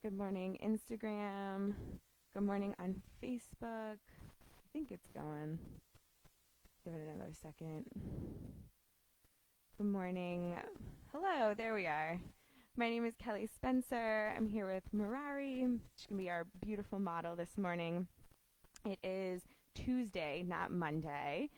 Good morning, Instagram. Good morning on Facebook. I think it's going. Give it another second. Good morning. Hello, there we are. My name is Kellie Spencer. I'm here with Mirari. She's going to be our beautiful model this morning. It is Tuesday, not Monday.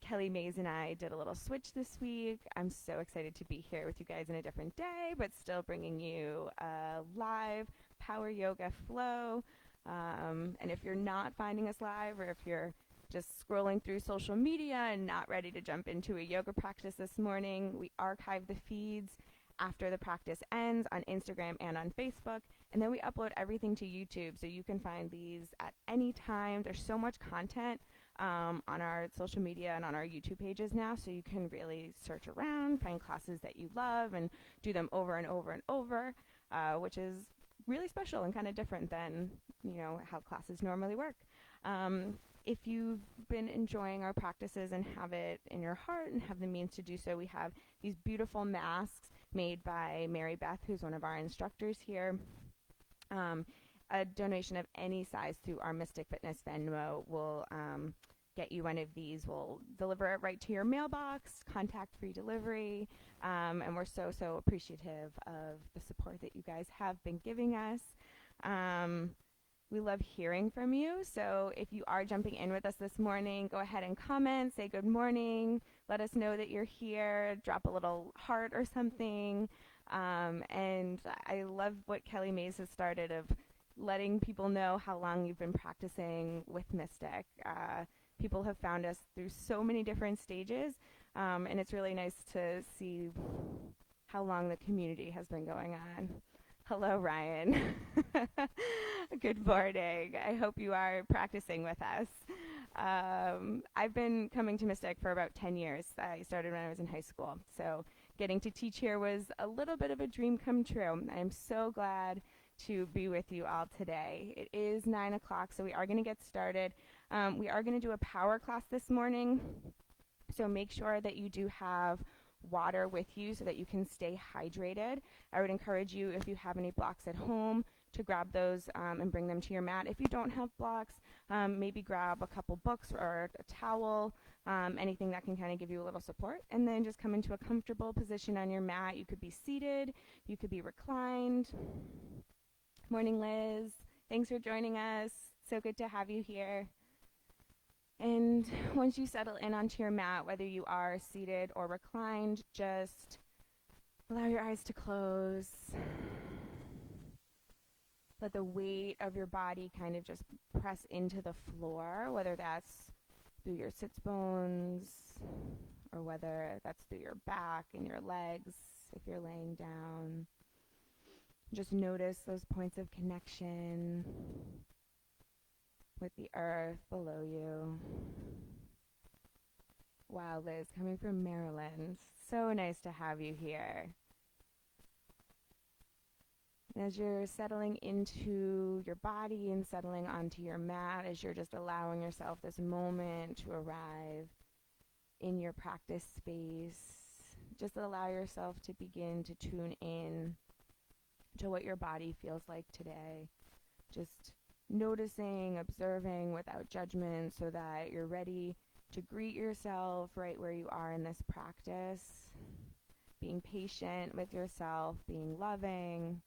Kellie Mays and I did a little switch this week. I'm so excited to be here with you guys in a different day, but still bringing you a live power yoga flow. And if you're not finding us live, or if you're just scrolling through social media and not ready to jump into a yoga practice this morning, we archive the feeds after the practice ends on Instagram and on Facebook. And then we upload everything to YouTube, so you can find these at any time. There's so much content on our social media and on our YouTube pages now, so you can really search around, find classes that you love, and do them over and over and over, which is really special and kind of different than how classes normally work. If you've been enjoying our practices and have it in your heart and have the means to do so, we have these beautiful masks made by Mary Beth, who's one of our instructors here. A donation of any size through our Mystic Fitness Venmo will get you one of these. We'll deliver it right to your mailbox, contact-free delivery, and we're so appreciative of the support that you guys have been giving us. We love hearing from you, so if you are jumping in with us this morning, go ahead and comment, say good morning, let us know that you're here, drop a little heart or something. And I love what Kellie Mays has started of letting people know how long you've been practicing with Mystic. People have found us through so many different stages, and it's really nice to see how long the community has been going on. Hello, Ryan. Good morning. I hope you are practicing with us. I've been coming to Mystic for about 10 years. I started when I was in high school, so getting to teach here was a little bit of a dream come true. I'm so glad to be with you all today. It is 9 o'clock, so we are going to get started. We are going to do a power class this morning, so make sure that you do have water with you so that you can stay hydrated. I would encourage you, if you have any blocks at home, to grab those and bring them to your mat. If you don't have blocks, maybe grab a couple books or a towel, anything that can kind of give you a little support, and then just come into a comfortable position on your mat. You could be seated, you could be reclined. Morning, Liz. Thanks for joining us. So good to have you here. And once you settle in onto your mat, whether you are seated or reclined, just allow your eyes to close. Let the weight of your body kind of just press into the floor, whether that's through your sits bones or whether that's through your back and your legs if you're laying down. Just notice those points of connection with the earth below you. Wow, Liz, coming from Maryland. So nice to have you here. As you're settling into your body and settling onto your mat, as you're just allowing yourself this moment to arrive in your practice space, just allow yourself to begin to tune in to what your body feels like today. Just noticing, observing without judgment so that you're ready to greet yourself right where you are in this practice. Being patient with yourself, being loving,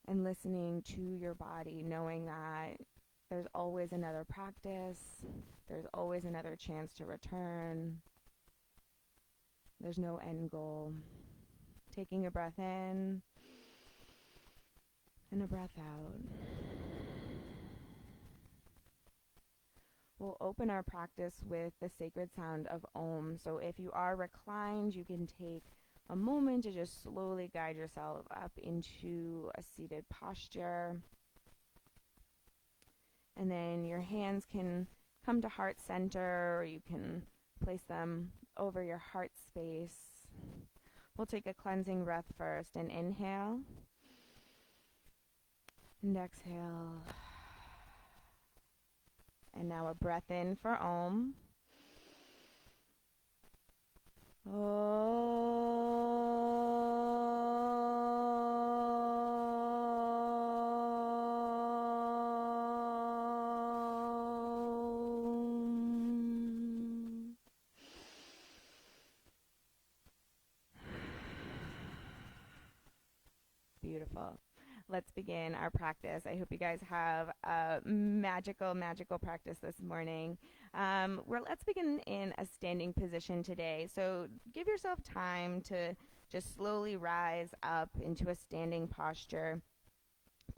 and listening to your body, knowing that there's always another practice, there's always another chance to return, there's no end goal. Taking a breath in and a breath out. We'll open our practice with the sacred sound of Om. So if you are reclined, you can take a moment to just slowly guide yourself up into a seated posture. And then your hands can come to heart center, or you can place them over your heart space. We'll take a cleansing breath first, and inhale and exhale. And now a breath in for Om. Om. Beautiful. Let's begin our practice. I hope you guys have a magical, magical practice this morning. Let's begin in a standing position today. So give yourself time to just slowly rise up into a standing posture.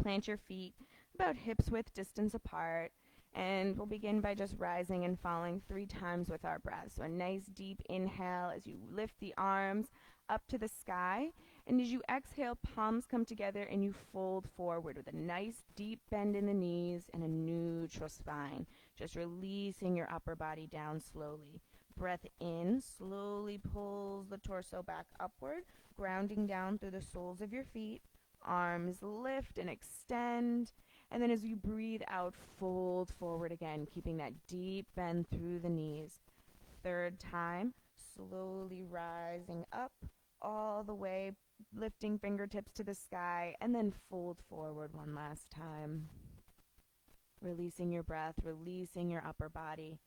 Plant your feet about hips width distance apart. And we'll begin by just rising and falling 3 times with our breath. So a nice deep inhale as you lift the arms up to the sky. And as you exhale, palms come together and you fold forward with a nice deep bend in the knees and a neutral spine. Just releasing your upper body down slowly. Breath in slowly pulls the torso back upward, grounding down through the soles of your feet. Arms lift and extend. And then as you breathe out, fold forward again, keeping that deep bend through the knees. 3rd time, slowly rising up all the way, lifting fingertips to the sky, and then fold forward one last time. Releasing your breath, releasing your upper body.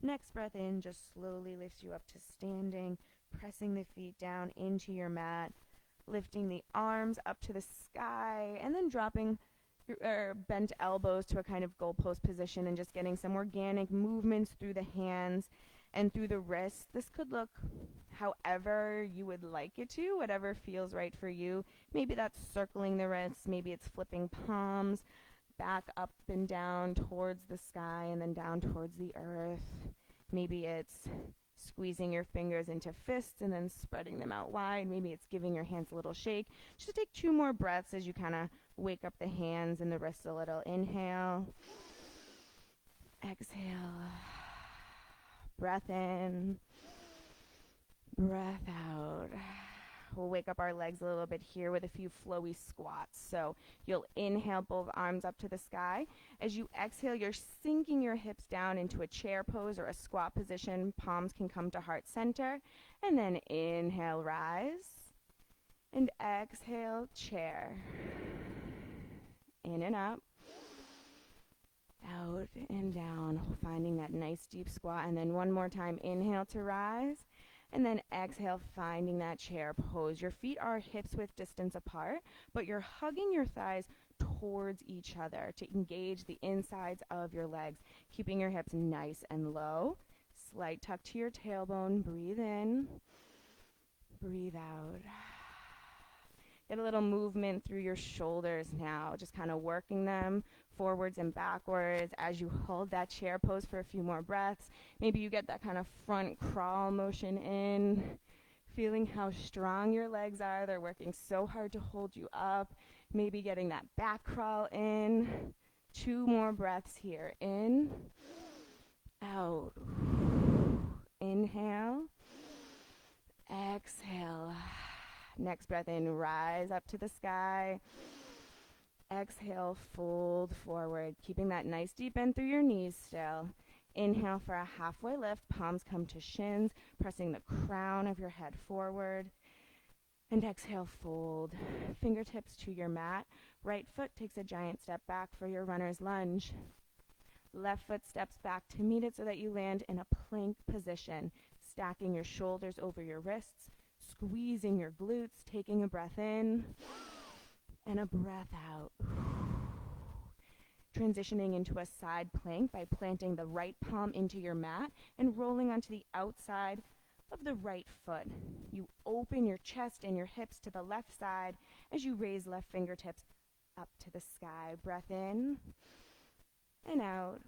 Next breath in just slowly lifts you up to standing, pressing the feet down into your mat, lifting the arms up to the sky, and then dropping your bent elbows to a kind of goalpost position and just getting some organic movements through the hands and through the wrists. This could look however you would like it to, whatever feels right for you. Maybe that's circling the wrists, maybe it's flipping palms back up and down towards the sky and then down towards the earth. Maybe it's squeezing your fingers into fists and then spreading them out wide. Maybe it's giving your hands a little shake. Just take 2 more breaths as you kind of wake up the hands and the wrists a little. Inhale. Exhale. Breath in. Breath out. We'll wake up our legs a little bit here with a few flowy squats. So you'll inhale both arms up to the sky. As you exhale, you're sinking your hips down into a chair pose or a squat position. Palms can come to heart center. And then inhale, rise. And exhale, chair. In and up. Out and down. Finding that nice deep squat. And then one more time, inhale to rise. And then exhale, finding that chair pose. Your feet are hips width distance apart, but you're hugging your thighs towards each other to engage the insides of your legs, keeping your hips nice and low. Slight tuck to your tailbone. Breathe in. Breathe out. Get a little movement through your shoulders now, just kind of working them forwards and backwards as you hold that chair pose for a few more breaths. Maybe you get that kind of front crawl motion in, feeling how strong your legs are. They're working so hard to hold you up. Maybe getting that back crawl in. 2 more breaths here. In, out. Inhale, exhale. Next breath in, rise up to the sky. Exhale, fold forward, keeping that nice deep bend through your knees still. Inhale for a halfway lift, palms come to shins, pressing the crown of your head forward. And exhale, fold. Fingertips to your mat. Right foot takes a giant step back for your runner's lunge. Left foot steps back to meet it so that you land in a plank position, stacking your shoulders over your wrists, squeezing your glutes, taking a breath in. And a breath out. Transitioning into a side plank by planting the right palm into your mat and rolling onto the outside of the right foot. You open your chest and your hips to the left side as you raise left fingertips up to the sky. Breath in and out.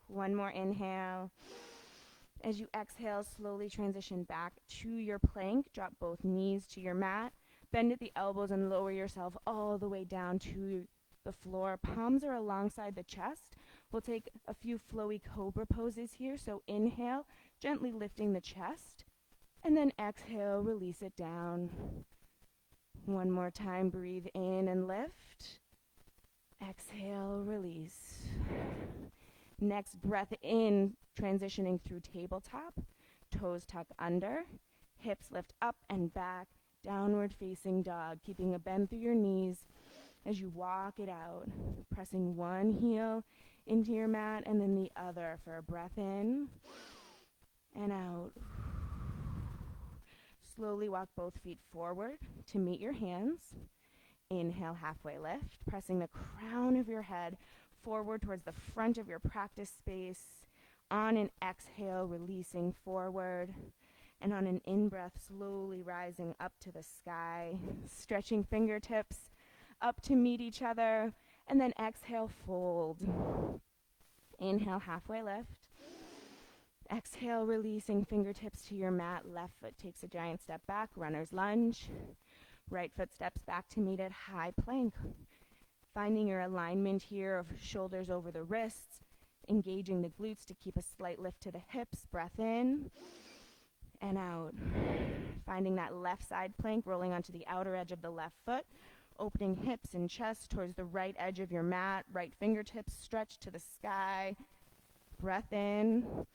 One more inhale. As you exhale, slowly transition back to your plank. Drop both knees to your mat. Bend at the elbows and lower yourself all the way down to the floor. Palms are alongside the chest. We'll take a few flowy cobra poses here. So inhale, gently lifting the chest. And then exhale, release it down. One more time, breathe in and lift. Exhale, release. Next breath in, transitioning through tabletop. Toes tuck under. Hips lift up and back. Downward facing dog, keeping a bend through your knees as you walk it out, pressing one heel into your mat and then the other for a breath in and out. Slowly walk both feet forward to meet your hands. Inhale, halfway lift, pressing the crown of your head forward towards the front of your practice space. On an exhale, releasing forward. And on an in-breath, slowly rising up to the sky, stretching fingertips up to meet each other. And then exhale, fold. Inhale, halfway lift. Exhale, releasing fingertips to your mat. Left foot takes a giant step back, runner's lunge. Right foot steps back to meet it, high plank. Finding your alignment here of shoulders over the wrists, engaging the glutes to keep a slight lift to the hips. Breath in and out. Finding that left side plank, rolling onto the outer edge of the left foot, opening hips and chest towards the right edge of your mat. Right fingertips stretch to the sky. Breath in.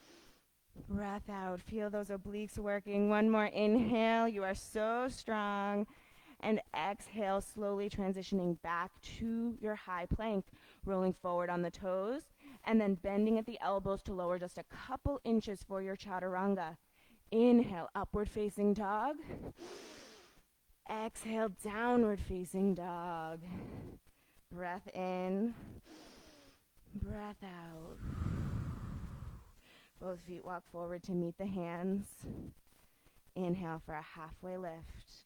Breath out. Feel those obliques working. One more inhale. You are so strong. And exhale, slowly transitioning back to your high plank, rolling forward on the toes, and then bending at the elbows to lower just a couple inches for your chaturanga. Inhale, upward facing dog. Exhale, downward facing dog. Breath in. Breath out. Both feet walk forward to meet the hands. Inhale for a halfway lift.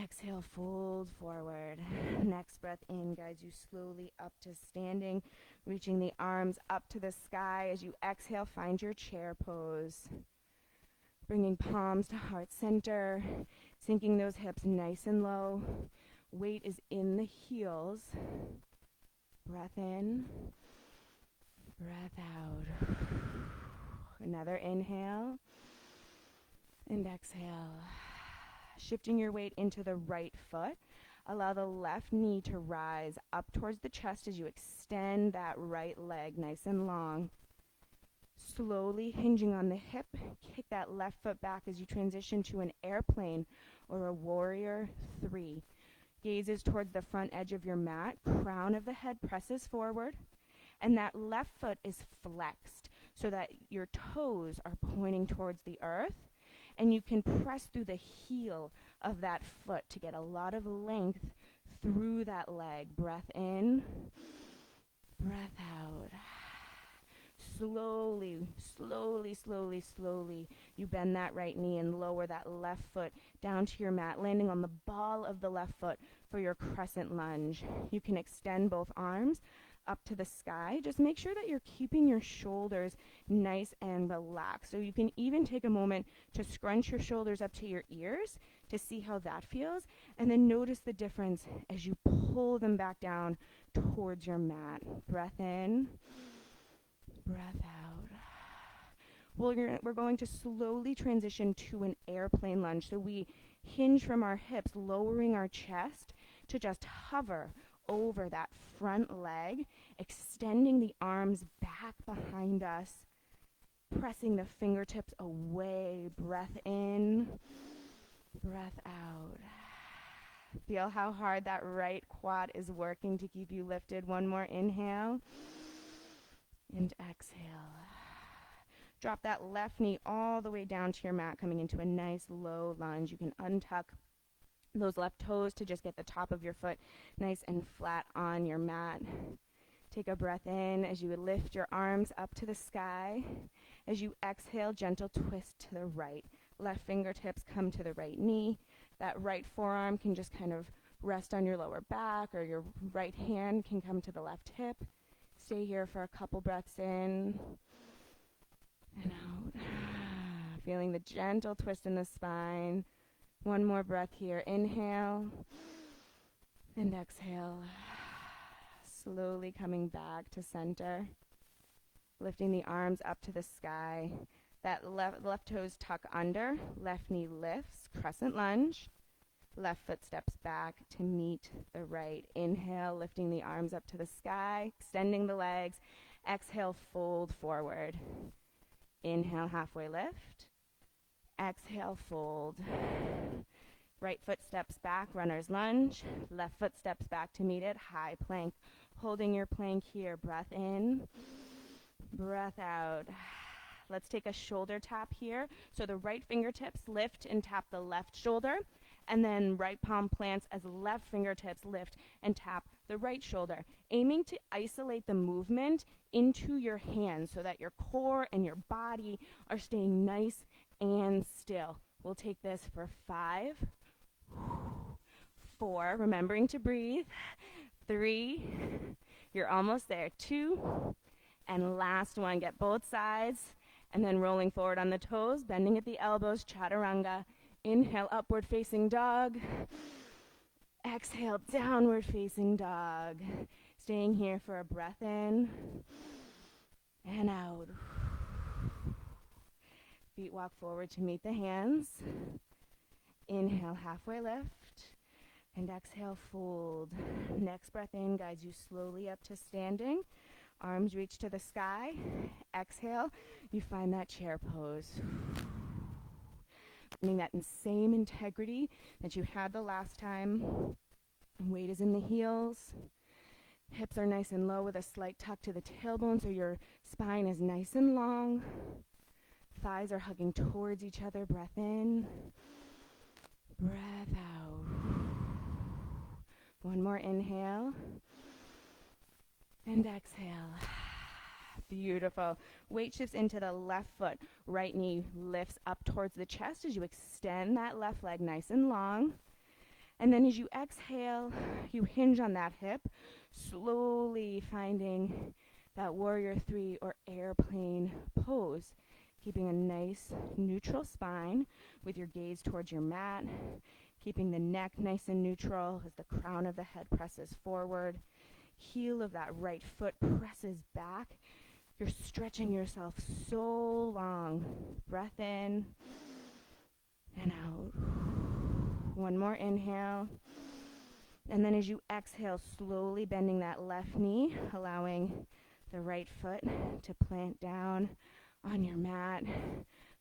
Exhale, fold forward. Next breath in guides you slowly up to standing, reaching the arms up to the sky. As you exhale, find your chair pose. Bringing palms to heart center, sinking those hips nice and low. Weight is in the heels. Breath in. Breath out. Another inhale and exhale. Shifting your weight into the right foot. Allow the left knee to rise up towards the chest as you extend that right leg nice and long. Slowly hinging on the hip, kick that left foot back as you transition to an airplane or a warrior 3. Gazes towards the front edge of your mat. Crown of the head presses forward. And that left foot is flexed so that your toes are pointing towards the earth. And you can press through the heel of that foot to get a lot of length through that leg. Breath in, breath out. Slowly, slowly, slowly, slowly, you bend that right knee and lower that left foot down to your mat, landing on the ball of the left foot for your crescent lunge. You can extend both arms up to the sky. Just make sure that you're keeping your shoulders nice and relaxed. So you can even take a moment to scrunch your shoulders up to your ears to see how that feels, and then notice the difference as you pull them back down towards your mat. Breath in, breath out. We're going to slowly transition to an airplane lunge. So we hinge from our hips, lowering our chest to just hover over that front leg, extending the arms back behind us, pressing the fingertips away. Breath in, breath out. Feel how hard that right quad is working to keep you lifted. One more inhale and exhale. Drop that left knee all the way down to your mat, coming into a nice low lunge. You can untuck those left toes to just get the top of your foot nice and flat on your mat. Take a breath in as you lift your arms up to the sky. As you exhale, gentle twist to the right. Left fingertips come to the right knee. That right forearm can just kind of rest on your lower back, or your right hand can come to the left hip. Stay here for a couple breaths in and out. Feeling the gentle twist in the spine. One more breath here. Inhale and exhale. Slowly coming back to center. Lifting the arms up to the sky. That left toes tuck under. Left knee lifts. Crescent lunge. Left foot steps back to meet the right. Inhale, lifting the arms up to the sky. Extending the legs. Exhale, fold forward. Inhale, halfway lift. Exhale, fold. Right foot steps back, runner's lunge. Left foot steps back to meet it, high plank. Holding your plank here, breath in, breath out. Let's take a shoulder tap here. So the right fingertips lift and tap the left shoulder. And then right palm plants as left fingertips lift and tap the right shoulder, aiming to isolate the movement into your hands so that your core and your body are staying nice and still. We'll take this for 5, 4, remembering to breathe, 3, you're almost there, 2, and last one. Get both sides, and then rolling forward on the toes, bending at the elbows, chaturanga. Inhale, upward facing dog. Exhale, downward facing dog. Staying here for a breath in and out. Feet walk forward to meet the hands. Inhale, halfway lift. And exhale, fold. Next breath in guides you slowly up to standing. Arms reach to the sky. Exhale, you find that chair pose. Finding that same integrity that you had the last time. Weight is in the heels. Hips are nice and low with a slight tuck to the tailbone so your spine is nice and long. Thighs are hugging towards each other. Breath in. Breath out. One more inhale. And exhale. Beautiful. Weight shifts into the left foot. Right knee lifts up towards the chest as you extend that left leg nice and long. And then as you exhale, you hinge on that hip, slowly finding that warrior 3 or airplane pose, keeping a nice neutral spine with your gaze towards your mat, keeping the neck nice and neutral as the crown of the head presses forward. Heel of that right foot presses back. You're stretching yourself so long. Breath in and out. One more inhale. And then as you exhale, slowly bending that left knee, allowing the right foot to plant down on your mat,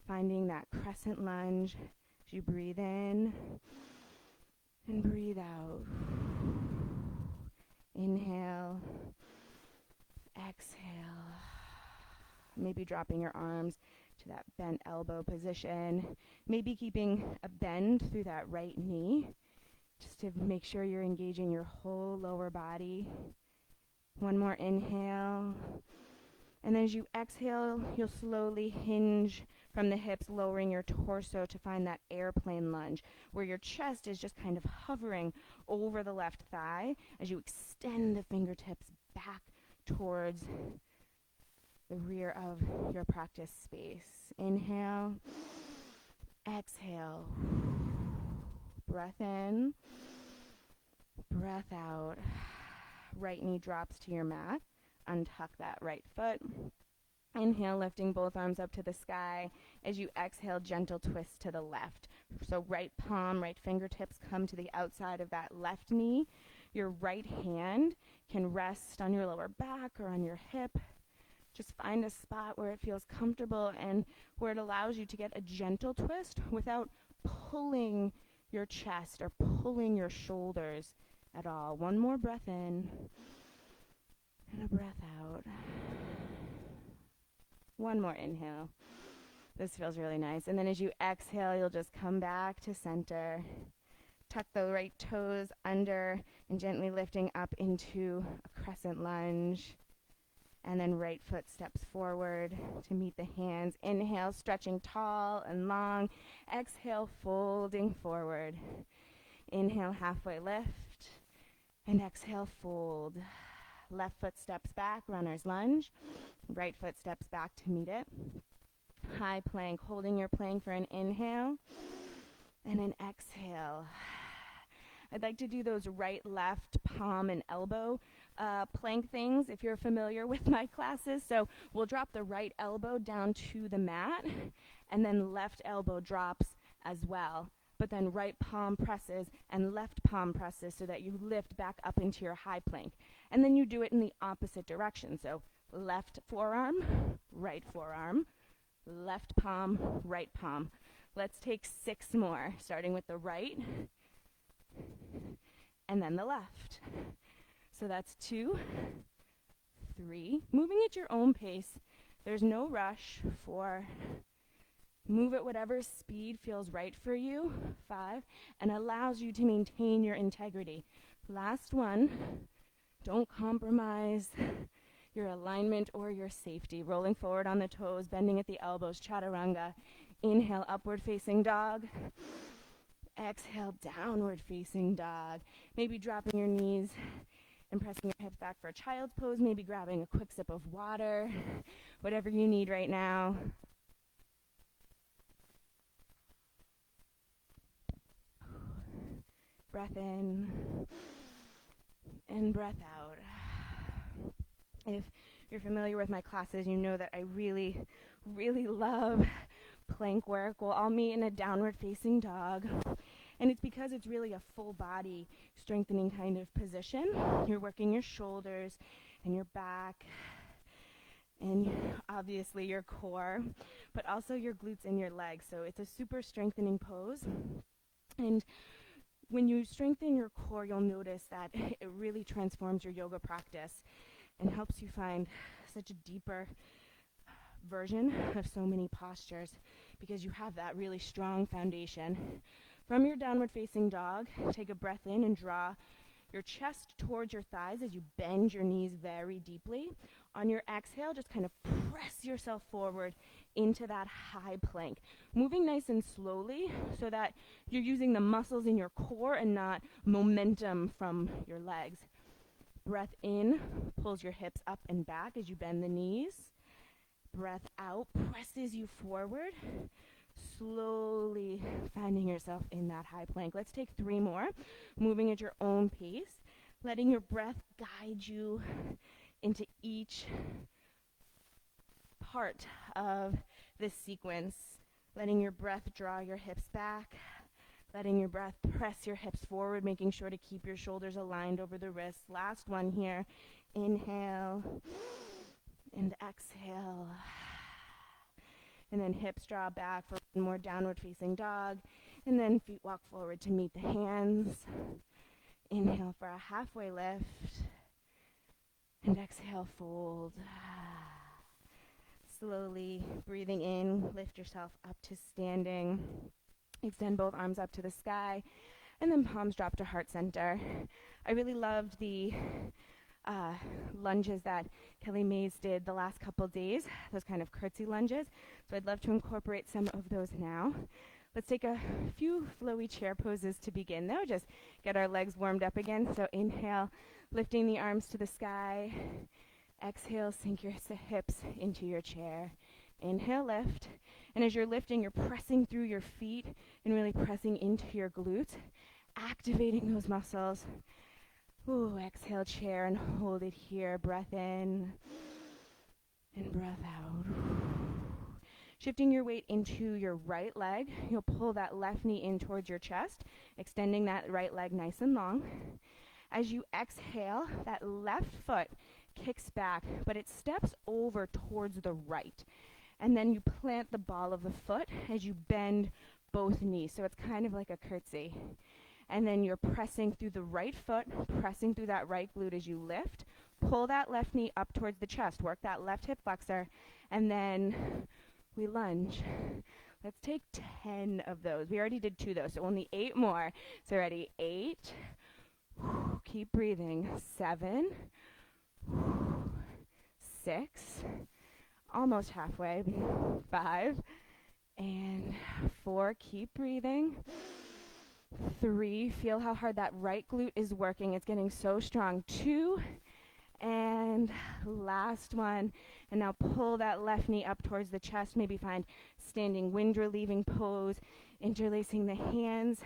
finding that crescent lunge as you breathe in and breathe out. Inhale, exhale. Maybe dropping your arms to that bent elbow position. Maybe keeping a bend through that right knee just to make sure you're engaging your whole lower body. One more inhale. And as you exhale, you'll slowly hinge from the hips, lowering your torso to find that airplane lunge, where your chest is just kind of hovering over the left thigh as you extend the fingertips back towards the rear of your practice space. Inhale, exhale, breath in, breath out. Right knee drops to your mat. Untuck that right foot. Inhale, lifting both arms up to the sky. As you exhale, gentle twist to the left. So right palm, right fingertips come to the outside of that left knee. Your right hand can rest on your lower back or on your hip. Just find a spot where it feels comfortable and where it allows you to get a gentle twist without pulling your chest or pulling your shoulders at all. One more breath in and a breath out. One more inhale. This feels really nice. And then as you exhale, you'll just come back to center. Tuck the right toes under and gently lifting up into a crescent lunge. And then right foot steps forward to meet the hands. Inhale, stretching tall and long. Exhale, folding forward. Inhale, halfway lift. And exhale, fold. Left foot steps back, runner's lunge. Right foot steps back to meet it. High plank, holding your plank for an inhale and an exhale. I'd like to do those right, left, palm, and elbow plank things if you're familiar with my classes. So we'll drop the right elbow down to the mat and then left elbow drops as well. But then right palm presses and left palm presses so that you lift back up into your high plank. And then you do it in the opposite direction. So left forearm, right forearm, left palm, right palm. Let's take 6 more, starting with the right and then the left. So that's 2, 3, moving at your own pace. There's no rush. 4, Move at whatever speed feels right for you, 5, and allows you to maintain your integrity. Last one, don't compromise your alignment or your safety. Rolling forward on the toes, bending at the elbows, chaturanga. Inhale, upward facing dog. Exhale, downward facing dog. Maybe dropping your knees and pressing your hips back for a child's pose, maybe grabbing a quick sip of water, whatever you need right now. Breath in and breath out. If you're familiar with my classes, you know that I really, really love plank work. We'll all meet in a downward facing dog. And it's because it's really a full body strengthening kind of position. You're working your shoulders and your back and obviously your core, but also your glutes and your legs. So it's a super strengthening pose. And when you strengthen your core, you'll notice that it really transforms your yoga practice and helps you find such a deeper version of so many postures because you have that really strong foundation. From your downward facing dog, take a breath in and draw your chest towards your thighs as you bend your knees very deeply. On your exhale, just kind of press yourself forward into that high plank, moving nice and slowly so that you're using the muscles in your core and not momentum from your legs. Breath in pulls your hips up and back as you bend the knees. Breath out presses you forward, slowly finding yourself in that high plank. Let's take 3 more, moving at your own pace, letting your breath guide you into each part of this sequence, letting your breath draw your hips back, letting your breath press your hips forward, making sure to keep your shoulders aligned over the wrists. Last one here. Inhale and exhale. And then hips draw back for one more downward facing dog. And then feet walk forward to meet the hands. Inhale for a halfway lift. And exhale, fold. Slowly breathing in, lift yourself up to standing. Extend both arms up to the sky. And then palms drop to heart center. I really loved the lunges that Kellie Mays did the last couple days, those kind of curtsy lunges. So I'd love to incorporate some of those now. Let's take a few flowy chair poses to begin though, just get our legs warmed up again. So inhale, lifting the arms to the sky. Exhale, sink your hips into your chair. Inhale, lift. And as you're lifting, you're pressing through your feet and really pressing into your glutes, activating those muscles. Ooh, exhale, chair, and hold it here. Breath in and breath out. Shifting your weight into your right leg, you'll pull that left knee in towards your chest, extending that right leg nice and long. As you exhale, that left foot kicks back, but it steps over towards the right. And then you plant the ball of the foot as you bend both knees. So it's kind of like a curtsy. And then you're pressing through the right foot, pressing through that right glute as you lift. Pull that left knee up towards the chest. Work that left hip flexor. And then we lunge. Let's take 10 of those. We already did 2 though, so only 8 more. So ready? 8. Keep breathing. 7. 6. Almost halfway. 5. And 4. Keep breathing. 3, feel how hard that right glute is working. It's getting so strong. 2, and last one. And now pull that left knee up towards the chest. Maybe find standing wind relieving pose, interlacing the hands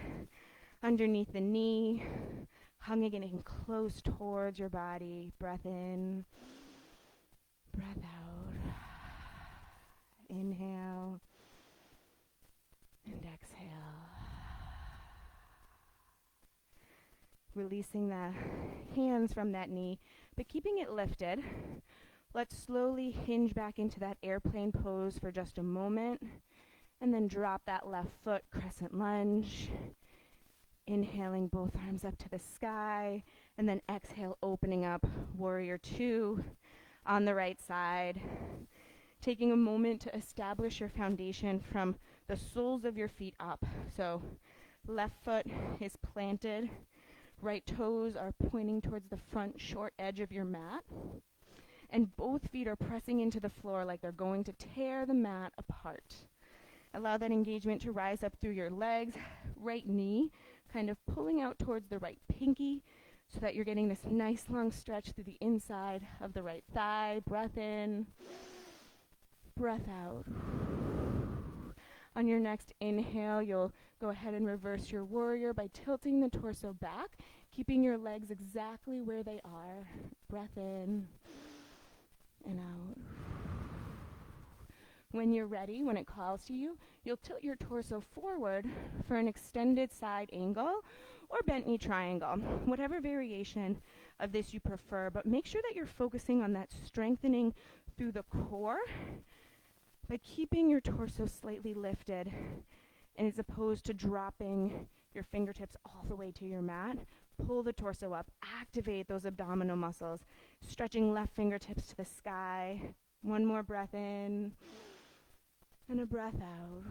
underneath the knee, hugging it in close towards your body. Breath in, breath out. Inhale and exhale. Releasing the hands from that knee, but keeping it lifted. Let's slowly hinge back into that airplane pose for just a moment, and then drop that left foot, crescent lunge. Inhaling both arms up to the sky, and then exhale, opening up, warrior 2 on the right side. taking a moment to establish your foundation from the soles of your feet up. So left foot is planted, right toes are pointing towards the front short edge of your mat, and both feet are pressing into the floor like they're going to tear the mat apart. Allow that engagement to rise up through your legs, right knee kind of pulling out towards the right pinky so that you're getting this nice long stretch through the inside of the right thigh. Breath in, breath out. On your next inhale, you'll go ahead and reverse your warrior by tilting the torso back, keeping your legs exactly where they are. Breath in and out. When you're ready, when it calls to you, you'll tilt your torso forward for an extended side angle or bent knee triangle, whatever variation of this you prefer, but make sure that you're focusing on that strengthening through the core by keeping your torso slightly lifted, and as opposed to dropping your fingertips all the way to your mat. Pull the torso up, activate those abdominal muscles, stretching left fingertips to the sky. One more breath in and a breath out.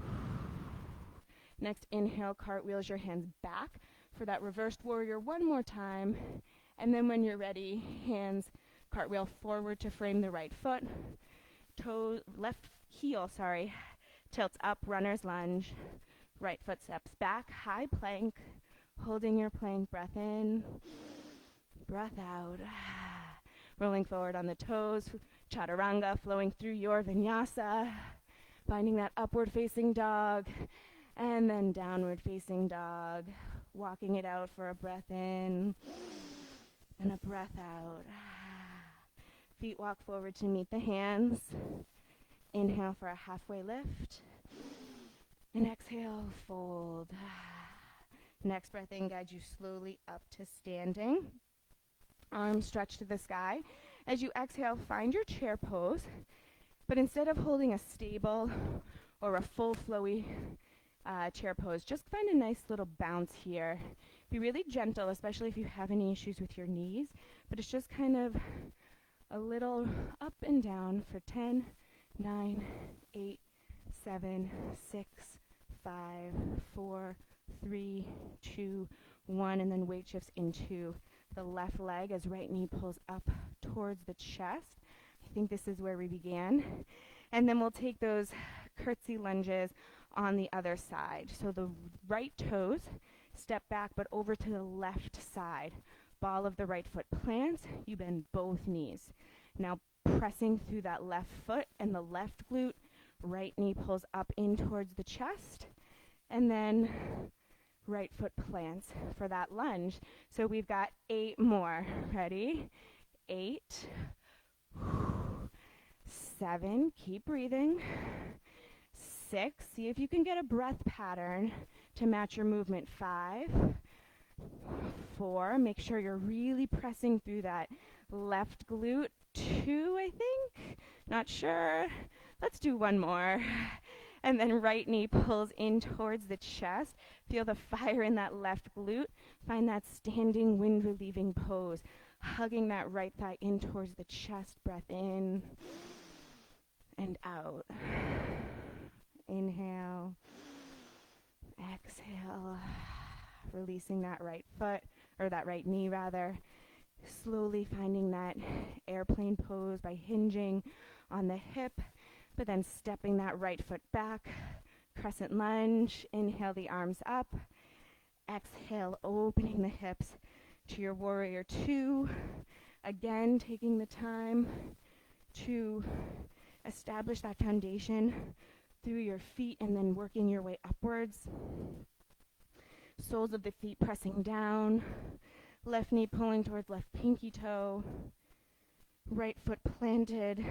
Next inhale, cartwheels your hands back for that reversed warrior one more time, and then when you're ready, hands cartwheel forward to frame the right foot. Left heel, tilts up, runner's lunge. Right foot steps back, high plank, holding your plank. Breath in, breath out. Rolling forward on the toes, chaturanga, flowing through your vinyasa, finding that upward facing dog, and then downward facing dog. Walking it out for a breath in and a breath out. Feet walk forward to meet the hands. Inhale for a halfway lift. And exhale, fold. Next breath in guides you slowly up to standing. Arms stretched to the sky. As you exhale, find your chair pose. But instead of holding a stable or a full flowy chair pose, just find a nice little bounce here. Be really gentle, especially if you have any issues with your knees. But it's just kind of a little up and down for 10, 9, 8, 7, 6, 5, 4, 3, 2, 1, and then weight shifts into the left leg as right knee pulls up towards the chest. I think this is where we began. And then we'll take those curtsy lunges on the other side. So the right toes step back but over to the left side. Ball of the right foot plants. You bend both knees. Now pressing through that left foot and the left glute. Right knee pulls up in towards the chest. And then right foot plants for that lunge. So we've got 8 more. Ready? 8, 7, keep breathing. 6, see if you can get a breath pattern to match your movement. 5, 4, make sure you're really pressing through that left glute. 2, I think, not sure. Let's do one more. And then right knee pulls in towards the chest. Feel the fire in that left glute. Find that standing wind relieving pose. Hugging that right thigh in towards the chest. Breath in and out. Inhale. Exhale. Releasing that right foot, or that right knee rather. Slowly finding that airplane pose by hinging on the hip, but then stepping that right foot back. Crescent lunge. Inhale the arms up. Exhale, opening the hips to your warrior 2. Again, taking the time to establish that foundation through your feet and then working your way upwards. Soles of the feet pressing down. Left knee pulling towards left pinky toe. Right foot planted.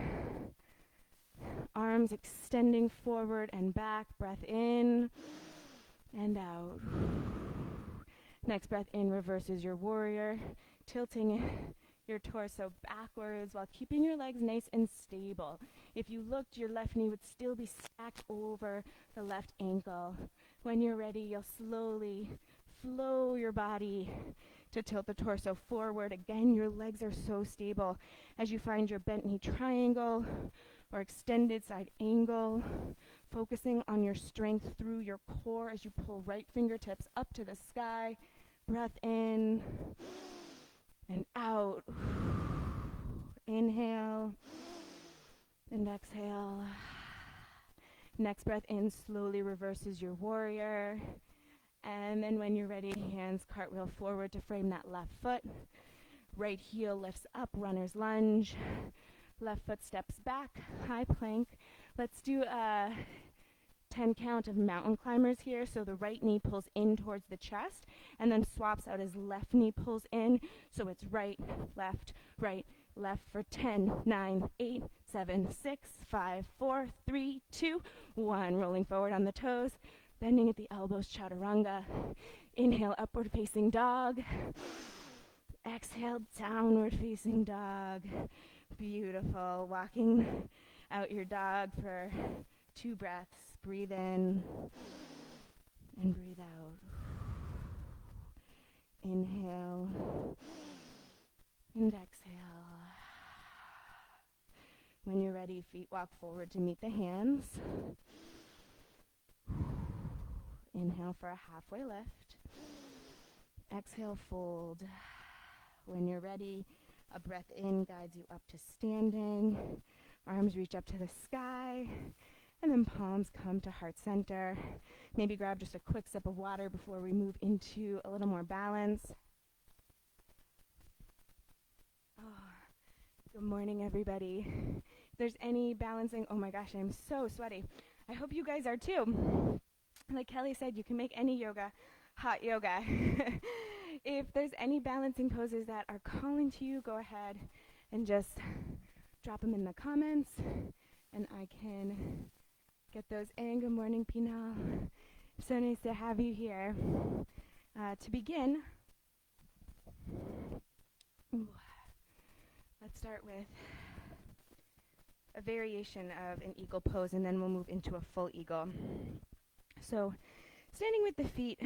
Arms extending forward and back. Breath in and out. Next breath in reverses your warrior, tilting your torso backwards while keeping your legs nice and stable. If you looked, your left knee would still be stacked over the left ankle. When you're ready, you'll slowly flow your body to tilt the torso forward. Again, your legs are so stable as you find your bent knee triangle or extended side angle, focusing on your strength through your core as you pull right fingertips up to the sky. Breath in and out. Inhale and exhale. Next breath in, slowly reverses your warrior. And then when you're ready, hands cartwheel forward to frame that left foot. Right heel lifts up, runner's lunge. Left foot steps back, high plank. Let's do a 10 count of mountain climbers here. So the right knee pulls in towards the chest and then swaps out as left knee pulls in. So it's right, left for 10, 9, 8, 7, 6, 5, 4, 3, 2, 1. Rolling forward on the toes, bending at the elbows, chaturanga. Inhale, upward facing dog. Exhale, downward facing dog. Beautiful. Walking out your dog for 2 breaths. Breathe in and breathe out. Inhale and exhale. When you're ready, feet walk forward to meet the hands. Inhale for a halfway lift. Exhale, fold. When you're ready, a breath in guides you up to standing. Arms reach up to the sky. And then palms come to heart center. Maybe grab just a quick sip of water before we move into a little more balance. Good morning, everybody. If there's any balancing, oh my gosh, I'm so sweaty. I hope you guys are too. Like Kelly said, you can make any yoga hot yoga. If there's any balancing poses that are calling to you, go ahead and just drop them in the comments, and I can get those in. Good morning, Pinal. So nice to have you here. To begin, let's start with a variation of an eagle pose, and then we'll move into a full eagle. So, standing with the feet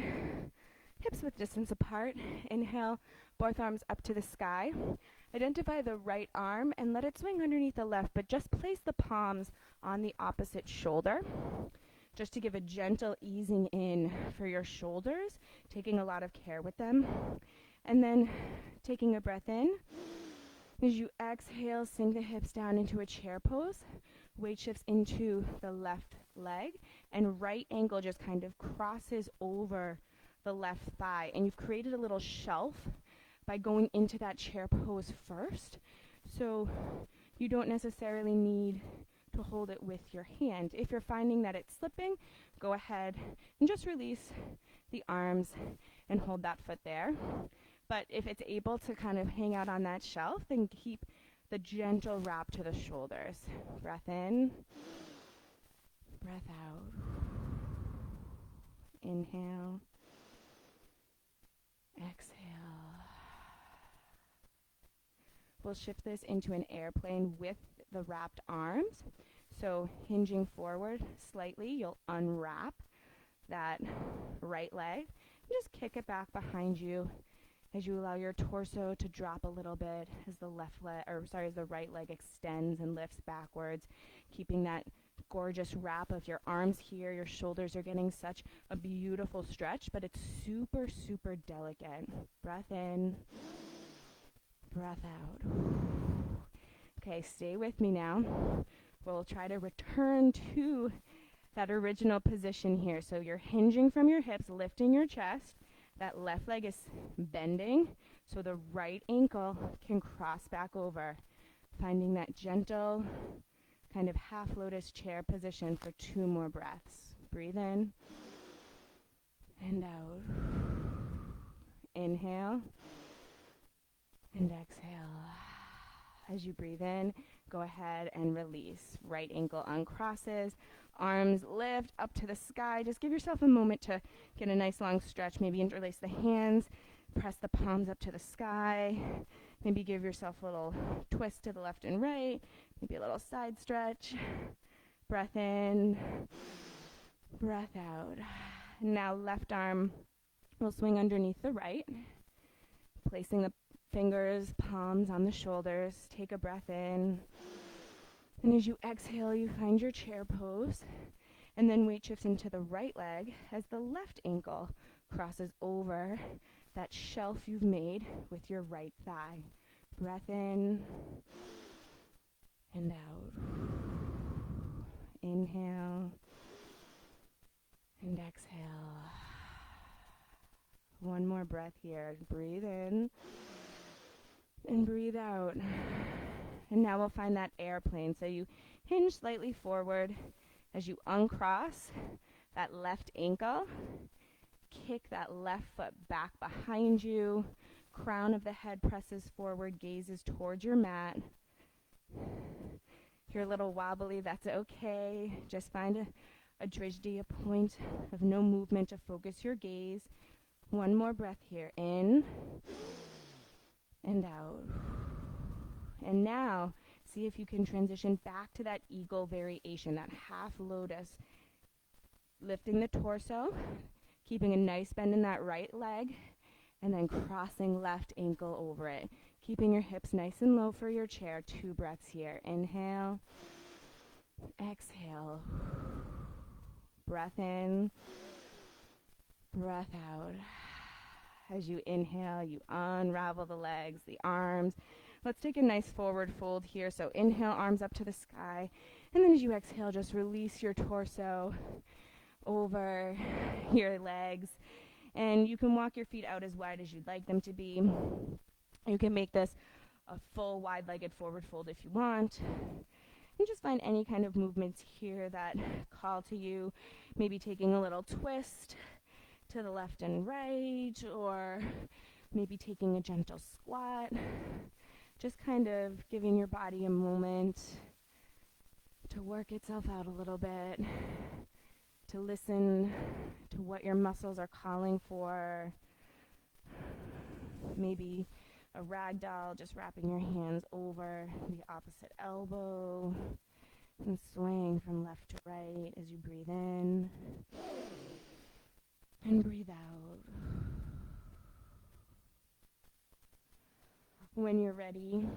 hips width distance apart. Inhale, both arms up to the sky. Identify the right arm and let it swing underneath the left, but just place the palms on the opposite shoulder, just to give a gentle easing in for your shoulders, taking a lot of care with them. And then taking a breath in. As you exhale, sink the hips down into a chair pose. Weight shifts into the left leg, and right ankle just kind of crosses over the left thigh. And you've created a little shelf by going into that chair pose first. So you don't necessarily need to hold it with your hand. If you're finding that it's slipping, go ahead and just release the arms and hold that foot there. But if it's able to kind of hang out on that shelf, then keep the gentle wrap to the shoulders. Breath in, breath out. Inhale, exhale. We'll shift this into an airplane with the wrapped arms. So hinging forward slightly, you'll unwrap that right leg. Just kick it back behind you as you allow your torso to drop a little bit as the the right leg extends and lifts backwards, keeping that gorgeous wrap of your arms here. Your shoulders are getting such a beautiful stretch, but it's super, super delicate. Breath in, breath out. Okay, stay with me now. We'll try to return to that original position here. So you're hinging from your hips, lifting your chest. That left leg is bending, so the right ankle can cross back over, finding that gentle kind of half lotus chair position for 2 more breaths. Breathe in and out. Inhale and exhale. As you breathe in, go ahead and release. Right ankle uncrosses. Arms lift up to the sky. Just give yourself a moment to get a nice long stretch. Maybe interlace the hands. Press the palms up to the sky. Maybe give yourself a little twist to the left and right. Maybe a little side stretch. Breath in. Breath out. Now left arm will swing underneath the right. Placing the fingers, palms on the shoulders. Take a breath in. And as you exhale, you find your chair pose. And then weight shifts into the right leg as the left ankle crosses over that shelf you've made with your right thigh. Breath in and out. Inhale and exhale. One more breath here. Breathe in and breathe out. And now we'll find that airplane. So you hinge slightly forward as you uncross that left ankle. Kick that left foot back behind you. Crown of the head presses forward, gazes towards your mat. If you're a little wobbly, that's okay. Just find a drishti, a point of no movement to focus your gaze. One more breath here. In and out. And now, see if you can transition back to that eagle variation, that half lotus. Lifting the torso, keeping a nice bend in that right leg, and then crossing left ankle over it. Keeping your hips nice and low for your chair. 2 breaths here. Inhale. Exhale. Breath in. Breath out. As you inhale, you unravel the legs, the arms. Let's take a nice forward fold here. So inhale, arms up to the sky. And then as you exhale, just release your torso over your legs. And you can walk your feet out as wide as you'd like them to be. You can make this a full wide-legged forward fold if you want. And just find any kind of movements here that call to you. Maybe taking a little twist to the left and right, or maybe taking a gentle squat. Just kind of giving your body a moment to work itself out a little bit, to listen to what your muscles are calling for. Maybe a rag doll, just wrapping your hands over the opposite elbow and swaying from left to right as you breathe in and breathe out. When you're ready,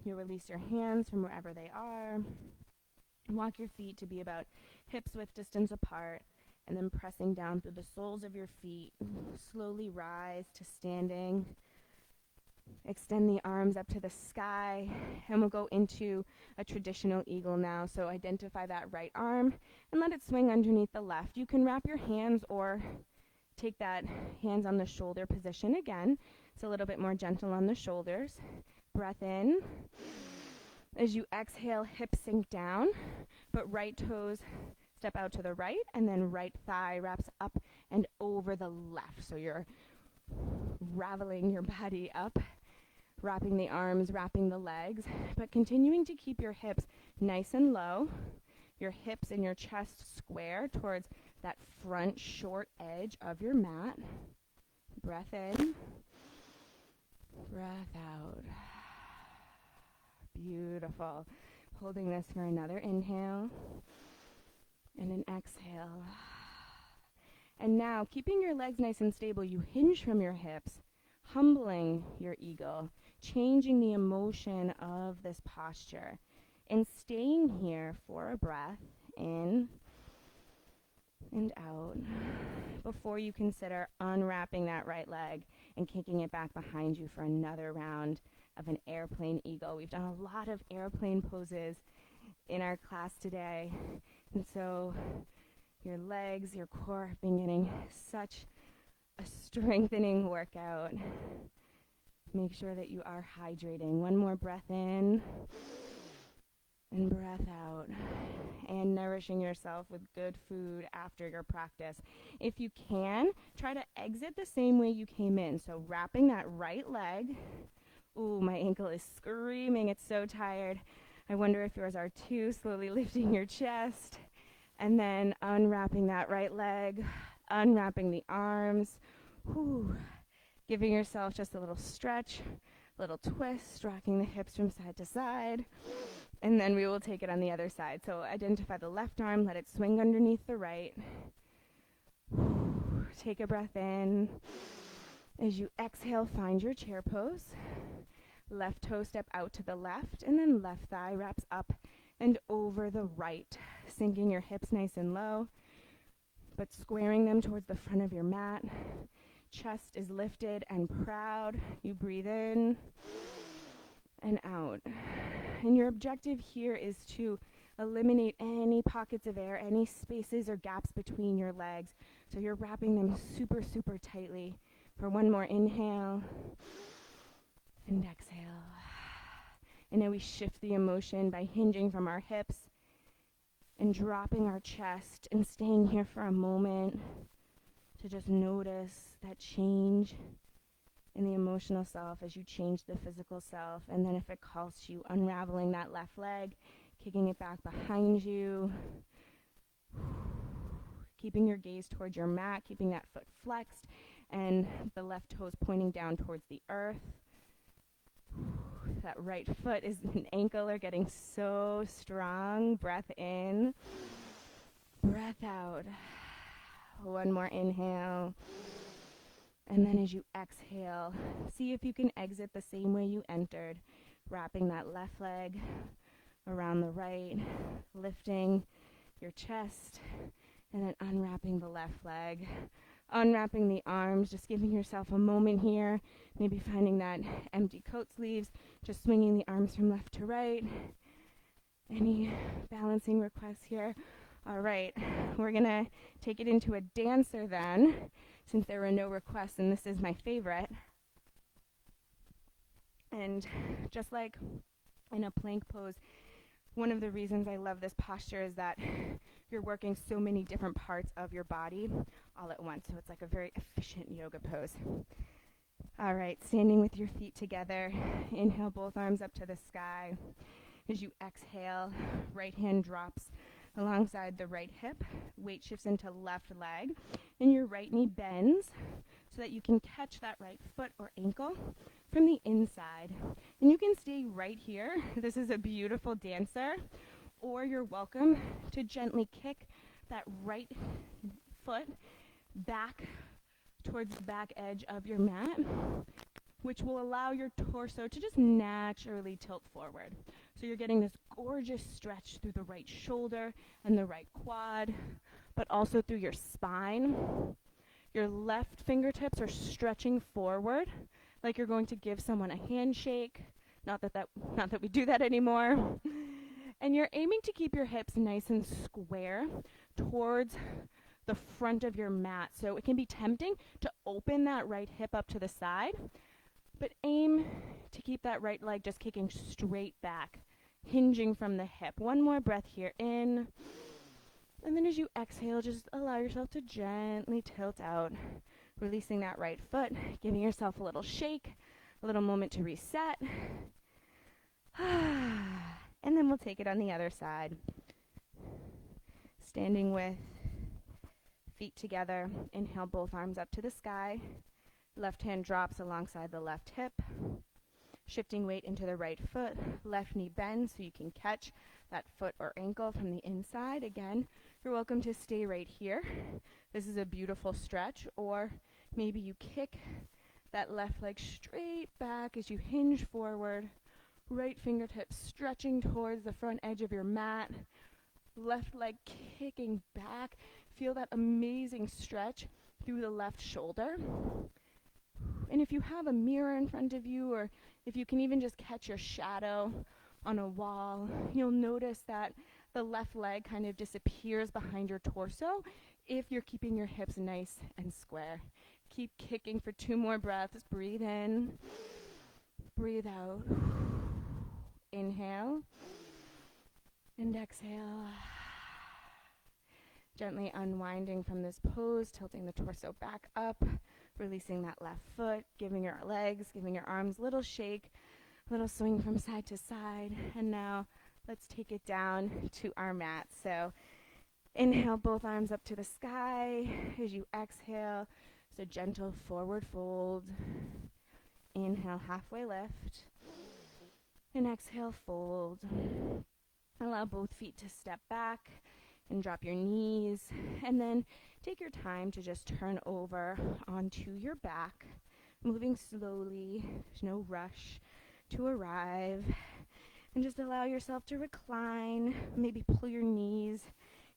you release your hands from wherever they are. Walk your feet to be about hips width distance apart, and then pressing down through the soles of your feet. Slowly rise to standing. Extend the arms up to the sky, and we'll go into a traditional eagle now. So identify that right arm and let it swing underneath the left. You can wrap your hands or take that hands on the shoulder position again. It's a little bit more gentle on the shoulders. Breath in. As you exhale, hips sink down, but right toes step out to the right, and then right thigh wraps up and over the left. So you're raveling your body up, wrapping the arms, wrapping the legs, but continuing to keep your hips nice and low, your hips and your chest square towards that front short edge of your mat. Breath in, breath out. Beautiful. Holding this for another inhale and an exhale. And now, keeping your legs nice and stable, you hinge from your hips, humbling your eagle, changing the emotion of this posture, and staying here for a breath in and out before you consider unwrapping that right leg and kicking it back behind you for another round of an airplane eagle. We've done a lot of airplane poses in our class today, and so your legs, your core have been getting such a strengthening workout. Make sure that you are hydrating. One more breath in and breath out, and nourishing yourself with good food after your practice. If you can, try to exit the same way you came in. So wrapping that right leg. Ooh, my ankle is screaming. It's so tired. I wonder if yours are too. Slowly lifting your chest, and then unwrapping that right leg, unwrapping the arms. Whew. Giving yourself just a little stretch, a little twist, rocking the hips from side to side. And then we will take it on the other side. So identify the left arm, let it swing underneath the right. Take a breath in. As you exhale, find your chair pose. Left toe step out to the left, and then left thigh wraps up and over the right, sinking your hips nice and low, but squaring them towards the front of your mat. Chest is lifted and proud. You breathe in and out. And your objective here is to eliminate any pockets of air, any spaces or gaps between your legs. So you're wrapping them super, super tightly. For one more inhale and exhale. And now we shift the emotion by hinging from our hips and dropping our chest and staying here for a moment to just notice that change in the emotional self as you change the physical self. And then if it calls to you, unraveling that left leg, kicking it back behind you, keeping your gaze towards your mat, keeping that foot flexed and the left toes pointing down towards the earth. That right foot is an ankle are getting so strong. Breath in, breath out. One more inhale. And then as you exhale, see if you can exit the same way you entered, wrapping that left leg around the right, lifting your chest, and then unwrapping the left leg, unwrapping the arms, just giving yourself a moment here, maybe finding that empty coat sleeves, just swinging the arms from left to right. Any balancing requests here? All right, we're gonna take it into a dancer then, since there were no requests, and this is my favorite. And just like in a plank pose, one of the reasons I love this posture is that you're working so many different parts of your body all at once. So it's like a very efficient yoga pose. All right, standing with your feet together. Inhale, both arms up to the sky. As you exhale, right hand drops alongside the right hip. Weight shifts into left leg. And your right knee bends so that you can catch that right foot or ankle from the inside. And you can stay right here. This is a beautiful dancer. Or you're welcome to gently kick that right foot back towards the back edge of your mat, which will allow your torso to just naturally tilt forward. So you're getting this gorgeous stretch through the right shoulder and the right quad, but also through your spine. Your left fingertips are stretching forward like you're going to give someone a handshake. Not that we do that anymore. And you're aiming to keep your hips nice and square towards the front of your mat. So it can be tempting to open that right hip up to the side, but aim to keep that right leg just kicking straight back, hinging from the hip. One more breath here in. And then as you exhale, just allow yourself to gently tilt out, releasing that right foot, giving yourself a little shake, a little moment to reset. And then we'll take it on the other side. Standing with feet together. Inhale, both arms up to the sky. Left hand drops alongside the left hip. Shifting weight into the right foot. Left knee bends so you can catch that foot or ankle from the inside. Again, you're welcome to stay right here. This is a beautiful stretch. Or maybe you kick that left leg straight back as you hinge forward. Right fingertips stretching towards the front edge of your mat. Left leg kicking back. Feel that amazing stretch through the left shoulder. And if you have a mirror in front of you, or if you can even just catch your shadow on a wall, you'll notice that the left leg kind of disappears behind your torso if you're keeping your hips nice and square. Keep kicking for 2 more breaths. Breathe in. Breathe out. Inhale. And exhale. Gently unwinding from this pose, tilting the torso back up, releasing that left foot, giving your legs, giving your arms a little shake, a little swing from side to side. And now let's take it down to our mat. So inhale, both arms up to the sky. As you exhale, it's a gentle forward fold. Inhale, halfway lift. And exhale, fold. Allow both feet to step back and drop your knees. And then take your time to just turn over onto your back, moving slowly. There's no rush to arrive. And just allow yourself to recline. Maybe pull your knees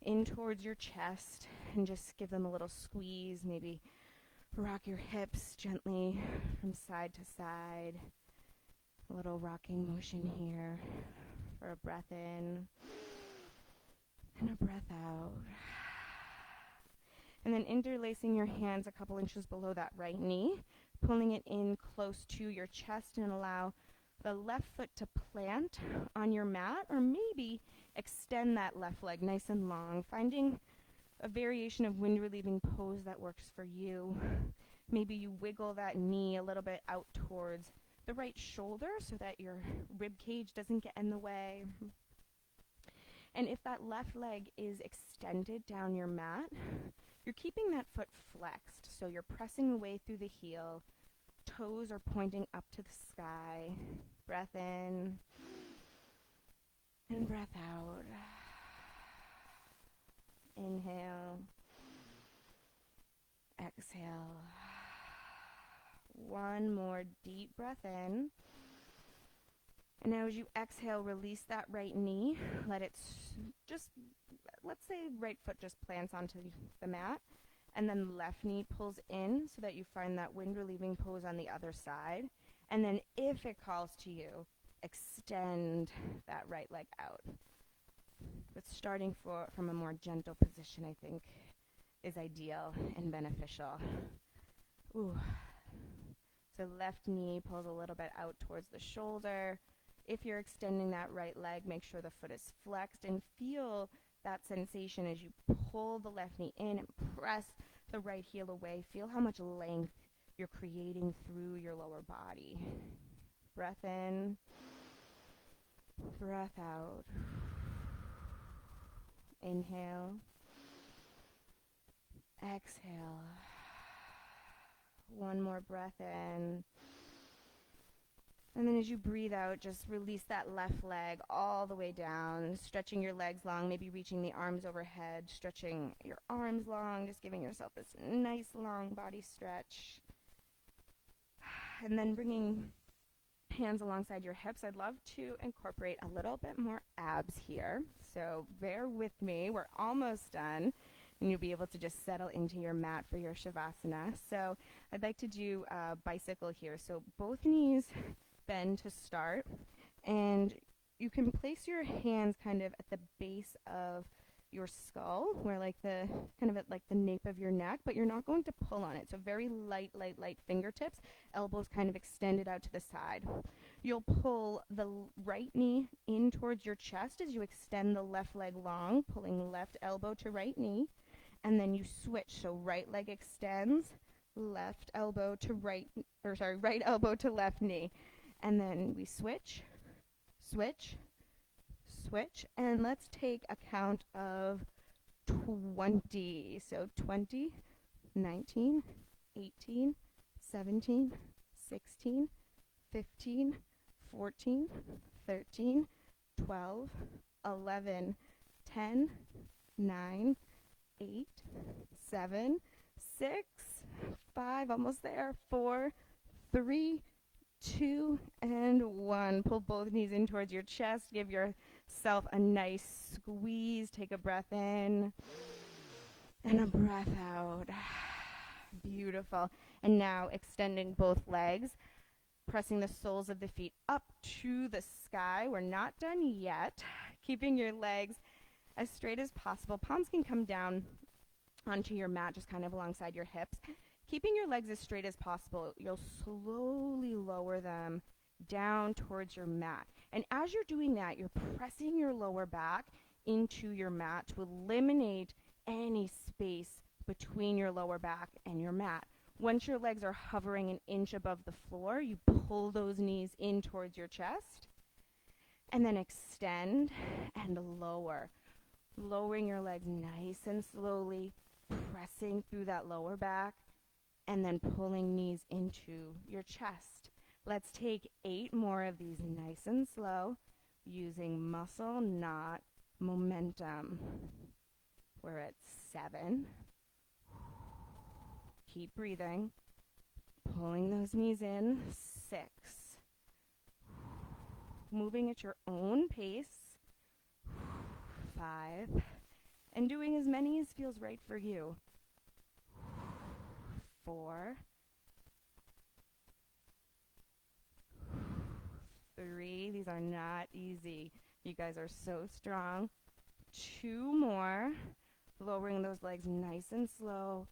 in towards your chest and just give them a little squeeze. Maybe rock your hips gently from side to side. A little rocking motion here for a breath in and a breath out. And then interlacing your hands a couple inches below that right knee, pulling it in close to your chest, and allow the left foot to plant on your mat, or maybe extend that left leg nice and long, finding a variation of wind relieving pose that works for you. Maybe you wiggle that knee a little bit out towards the right shoulder so that your rib cage doesn't get in the way. And if that left leg is extended down your mat, you're keeping that foot flexed, so you're pressing away through the heel. Toes are pointing up to the sky. Breath in and breath out. Inhale. Exhale. One more deep breath in. And now as you exhale, release that right knee. Let it just, let's say right foot just plants onto the mat. And then left knee pulls in so that you find that wind relieving pose on the other side. And then if it calls to you, extend that right leg out. But starting from a more gentle position, I think, is ideal and beneficial. Ooh. So left knee pulls a little bit out towards the shoulder. If you're extending that right leg, make sure the foot is flexed and feel that sensation as you pull the left knee in and press the right heel away. Feel how much length you're creating through your lower body. Breath in, breath out. Inhale, exhale. One more breath in. And then as you breathe out, just release that left leg all the way down, stretching your legs long, maybe reaching the arms overhead, stretching your arms long, just giving yourself this nice long body stretch. And then bringing hands alongside your hips. I'd love to incorporate a little bit more abs here. So bear with me. We're almost done. And you'll be able to just settle into your mat for your Shavasana. So I'd like to do a bicycle here. So both knees bend to start, and you can place your hands kind of at the base of your skull, where like the kind of at like the nape of your neck, but you're not going to pull on it. So very light fingertips, elbows kind of extended out to the side. You'll pull the right knee in towards your chest as you extend the left leg long, pulling left elbow to right knee, and then you switch. So right leg extends, right elbow to left knee. And then we switch, and let's take a count of 20. So 20, 19, 18, 17, 16, 15, 14, 13, 12, 11, 10, 9, 8, 7, 6, 5, almost there, 4, 3, 2, and 1. Pull both knees in towards your chest. Give yourself a nice squeeze. Take a breath in and a breath out. Beautiful. And now extending both legs, pressing the soles of the feet up to the sky. We're not done yet. Keeping your legs as straight as possible. Palms can come down onto your mat, just kind of alongside your hips. Keeping your legs as straight as possible, you'll slowly lower them down towards your mat. And as you're doing that, you're pressing your lower back into your mat to eliminate any space between your lower back and your mat. Once your legs are hovering an inch above the floor, you pull those knees in towards your chest, and then extend and lower. Lowering your legs nice and slowly, pressing through that lower back, and then pulling knees into your chest. Let's take 8 more of these nice and slow, using muscle, not momentum. We're at 7. Keep breathing. Pulling those knees in. 6. moving at your own pace. 5, and doing as many as feels right for you. 4, 3, these are not easy. You guys are so strong. 2 more, lowering those legs nice and slow.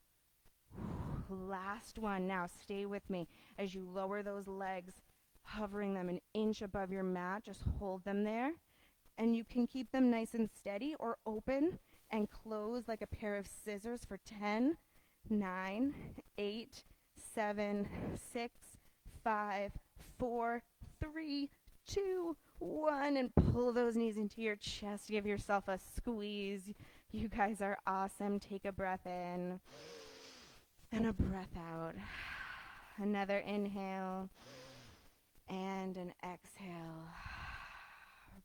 Last one. Now stay with me as you lower those legs, hovering them an inch above your mat. Just hold them there, and you can keep them nice and steady or open and close like a pair of scissors for 10, 9, 8, 7, 6, 5, 4, 3, 2, 1, and pull those knees into your chest. Give yourself a squeeze. You guys are awesome. Take a breath in and a breath out. Another inhale and an exhale.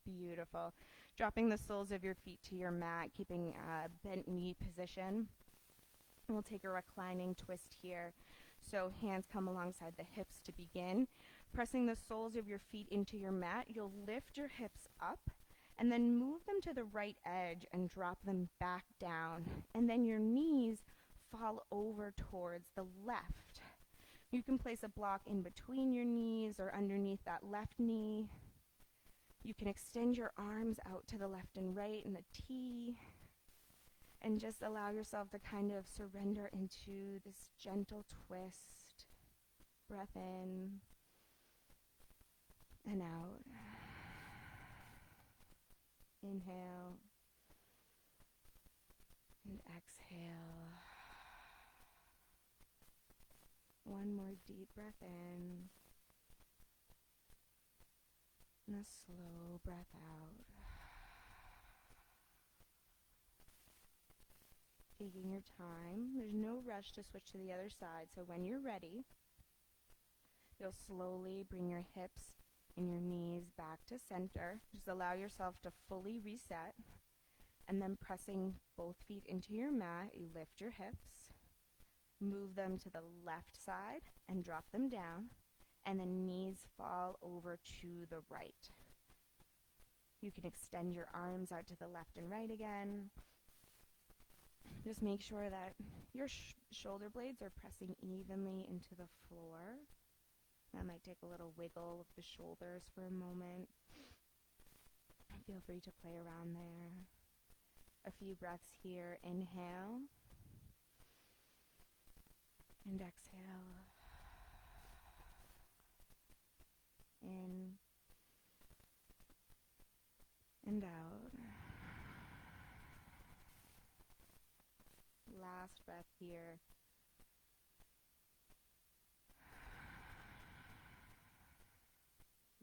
Beautiful. Dropping the soles of your feet to your mat, keeping a bent knee position. We'll take a reclining twist here. So hands come alongside the hips to begin. Pressing the soles of your feet into your mat, you'll lift your hips up and then move them to the right edge and drop them back down. And then your knees fall over towards the left. You can place a block in between your knees or underneath that left knee. You can extend your arms out to the left and right in the T, and just allow yourself to kind of surrender into this gentle twist. Breath in and out. Inhale and exhale. One more deep breath in and a slow breath out. Taking your time. There's no rush to switch to the other side, so when you're ready, you'll slowly bring your hips and your knees back to center. Just allow yourself to fully reset, and then pressing both feet into your mat, you lift your hips, move them to the left side and drop them down, and then knees fall over to the right. You can extend your arms out to the left and right again. Just make sure that your shoulder blades are pressing evenly into the floor. That might take a little wiggle of the shoulders for a moment. Feel free to play around there. A few breaths here. Inhale and exhale. In and out. Last breath here.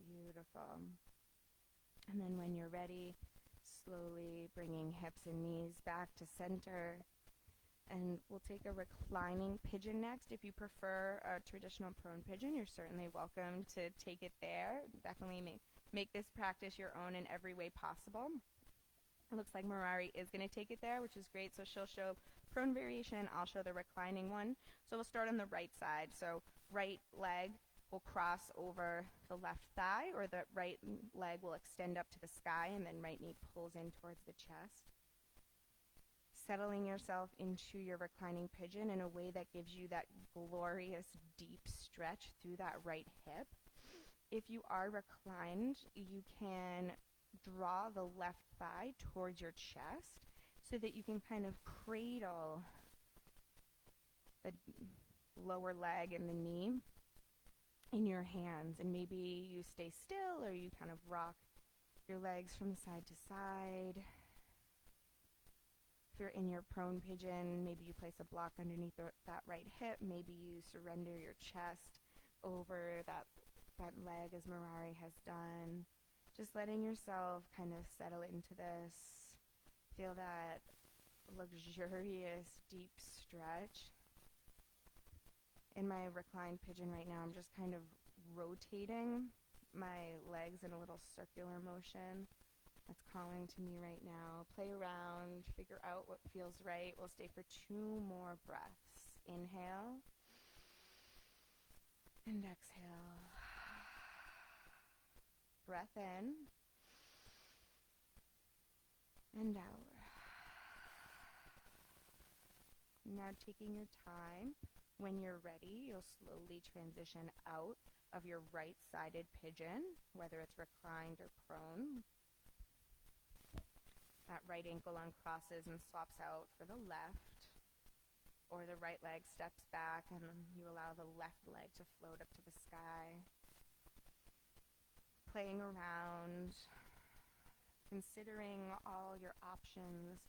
Beautiful. And then when you're ready, slowly bringing hips and knees back to center. And we'll take a reclining pigeon next. If you prefer a traditional prone pigeon, you're certainly welcome to take it there. Definitely make this practice your own in every way possible. It looks like Mirari is going to take it there, which is great. So she'll show prone variation. I'll show the reclining one. So we'll start on the right side. So right leg will cross over the left thigh, or the right leg will extend up to the sky, and then right knee pulls in towards the chest. Settling yourself into your reclining pigeon in a way that gives you that glorious deep stretch through that right hip. If you are reclined, you can draw the left thigh towards your chest so that you can kind of cradle the lower leg and the knee in your hands, and maybe you stay still or you kind of rock your legs from side to side. If you're in your prone pigeon, maybe you place a block underneath that right hip. Maybe you surrender your chest over that leg as Mirari has done. Just letting yourself kind of settle into this. Feel that luxurious deep stretch. In my reclined pigeon right now, I'm just kind of rotating my legs in a little circular motion. That's calling to me right now. Play around, figure out what feels right. We'll stay for 2 more breaths. Inhale and exhale. breath in and out. Now taking your time, when you're ready, you'll slowly transition out of your right-sided pigeon, whether it's reclined or prone. That right ankle uncrosses and swaps out for the left, or the right leg steps back and you allow the left leg to float up to the sky. Playing around, considering all your options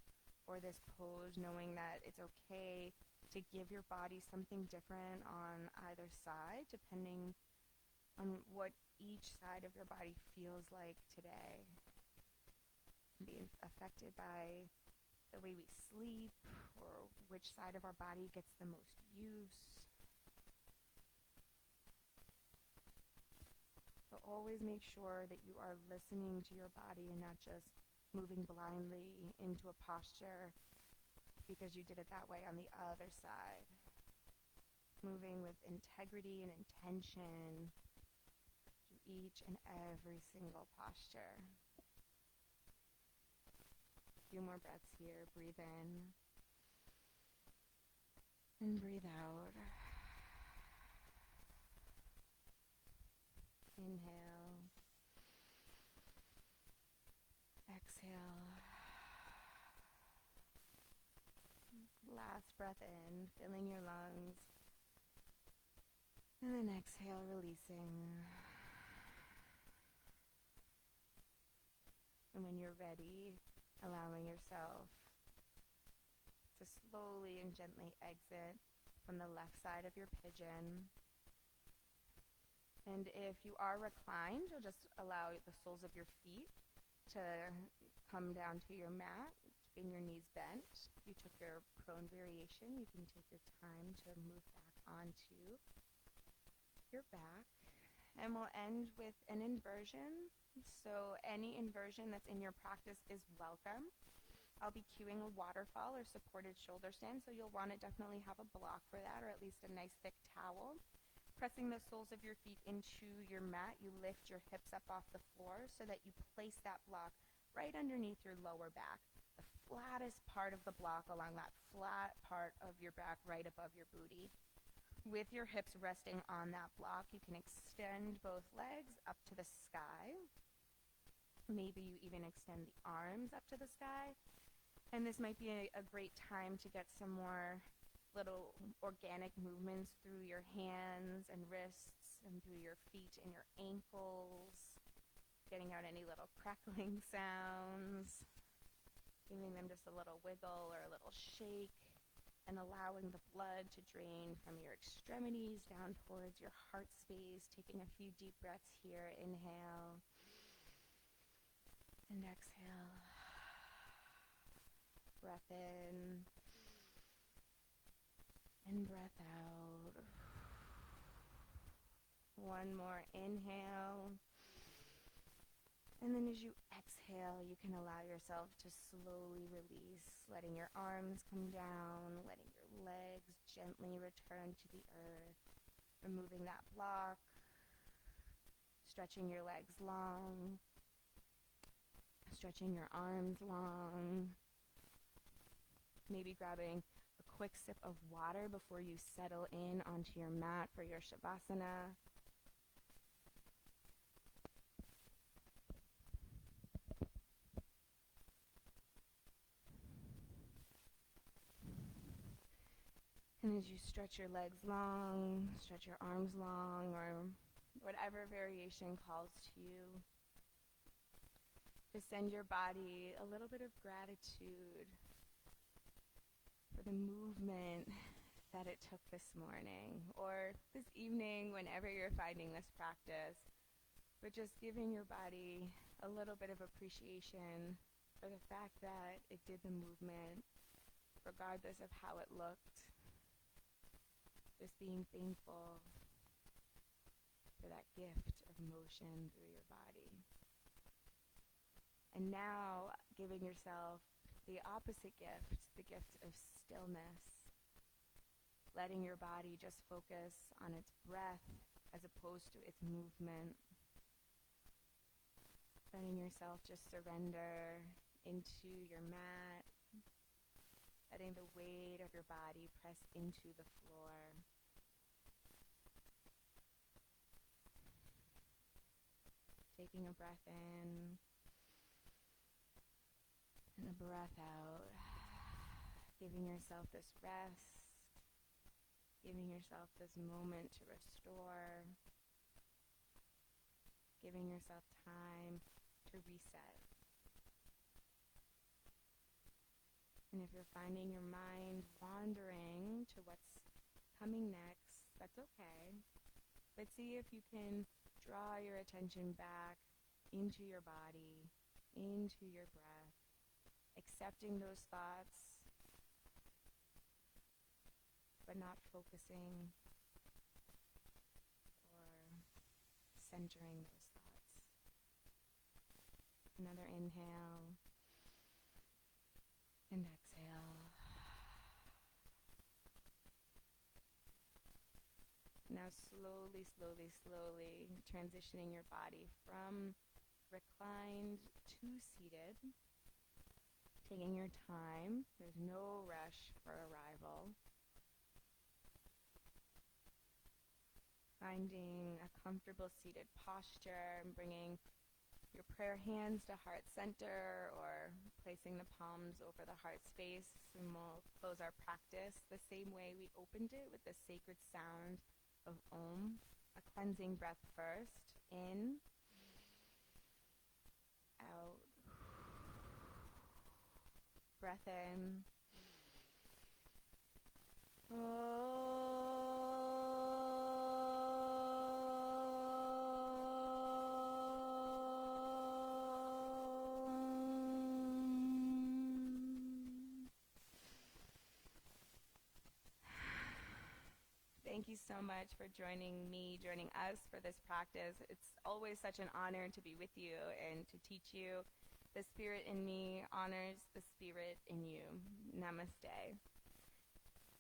for this pose, knowing that it's okay to give your body something different on either side, depending on what each side of your body feels like today. Be affected by the way we sleep or which side of our body gets the most use. But always make sure that you are listening to your body and not just moving blindly into a posture because you did it that way on the other side. Moving with integrity and intention through each and every single posture. A few more breaths here. Breathe in and breathe out. Inhale. Exhale. Last breath in, filling your lungs. And then exhale, releasing. And when you're ready, allowing yourself to slowly and gently exit from the left side of your pigeon. And if you are reclined, you'll just allow the soles of your feet to come down to your mat, keeping your knees bent. If you took your prone variation, you can take your time to move back onto your back. And we'll end with an inversion. So any inversion that's in your practice is welcome. I'll be cueing a waterfall or supported shoulder stand, so you'll want to definitely have a block for that, or at least a nice thick towel. Pressing the soles of your feet into your mat, you lift your hips up off the floor so that you place that block right underneath your lower back, the flattest part of the block along that flat part of your back right above your booty. With your hips resting on that block, you can extend both legs up to the sky. Maybe you even extend the arms up to the sky. And this might be a great time to get some more little organic movements through your hands and wrists and through your feet and your ankles, getting out any little crackling sounds, giving them just a little wiggle or a little shake, and allowing the blood to drain from your extremities down towards your heart space, taking a few deep breaths here. Inhale and exhale. Breath in and breath out. One more inhale. And then as you exhale, you can allow yourself to slowly release, letting your arms come down, letting your legs gently return to the earth, removing that block, stretching your legs long, stretching your arms long, maybe grabbing a quick sip of water before you settle in onto your mat for your Shavasana. And as you stretch your legs long, stretch your arms long, or whatever variation calls to you, just send your body a little bit of gratitude for the movement that it took this morning or this evening, whenever you're finding this practice, but just giving your body a little bit of appreciation for the fact that it did the movement, regardless of how it looked. Just being thankful for that gift of motion through your body. And now giving yourself the opposite gift, the gift of stillness. Letting your body just focus on its breath as opposed to its movement. Letting yourself just surrender into your mat, letting the weight of your body press into the floor. Taking a breath in and a breath out. Giving yourself this rest, giving yourself this moment to restore, giving yourself time to reset. And if you're finding your mind wandering to what's coming next, that's okay. But see if you can draw your attention back into your body, into your breath, accepting those thoughts, but not focusing or centering those thoughts. Another inhale and exhale. Now slowly, slowly, slowly transitioning your body from reclined to seated. Taking your time. There's no rush for arrival. Finding a comfortable seated posture and bringing your prayer hands to heart center or placing the palms over the heart space. And we'll close our practice the same way we opened it with the sacred sound of Om. A cleansing breath first. In. Out. Breath in. Thank you so much for joining us for this practice. It's always such an honor to be with you and to teach you. The spirit in me honors the spirit in you. Namaste.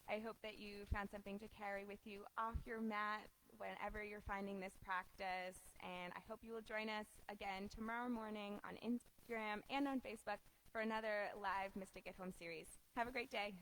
I hope that you found something to carry with you off your mat whenever you're finding this practice. And I hope you will join us again tomorrow morning on Instagram and on Facebook for another live Mystic at Home series. Have a great day.